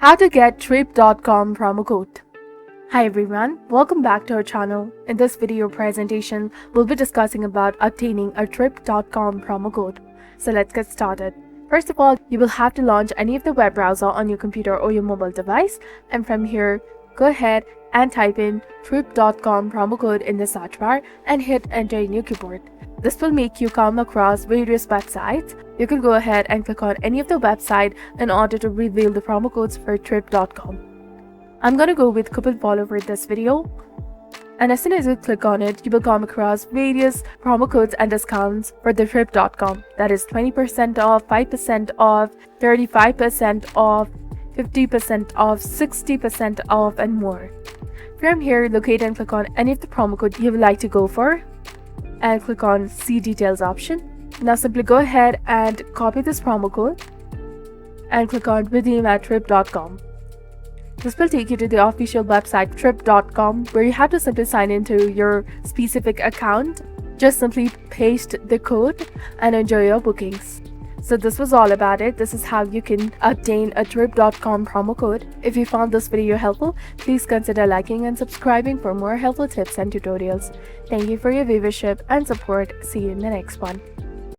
How to get trip.com promo code. Hi everyone, welcome back to our channel. In this video presentation, we'll be discussing about obtaining a trip.com promo code. So let's get started. First of all, you will have to launch any of the web browser on your computer or your mobile device, and from here, go ahead and type in trip.com promo code in the search bar and hit enter in your keyboard. This will make you come across various websites. You can go ahead and click on any of the website in order to reveal the promo codes for trip.com. I'm gonna go with coupon follow for this video. And as soon as you click on it, you will come across various promo codes and discounts for the trip.com. That is 20% off, 5% off, 35% off, 50% off, 60% off, and more. From here, locate and click on any of the promo code you would like to go for and click on see details option. Now simply go ahead and copy this promo code and click on redeem at trip.com. This will take you to the official website trip.com, where you have to simply sign into your specific account. Just simply paste the code and enjoy your bookings. So this was all about it. This is how you can obtain a trip.com promo code. If you found this video helpful, please consider liking and subscribing for more helpful tips and tutorials. Thank you for your viewership and support. See you in the next one.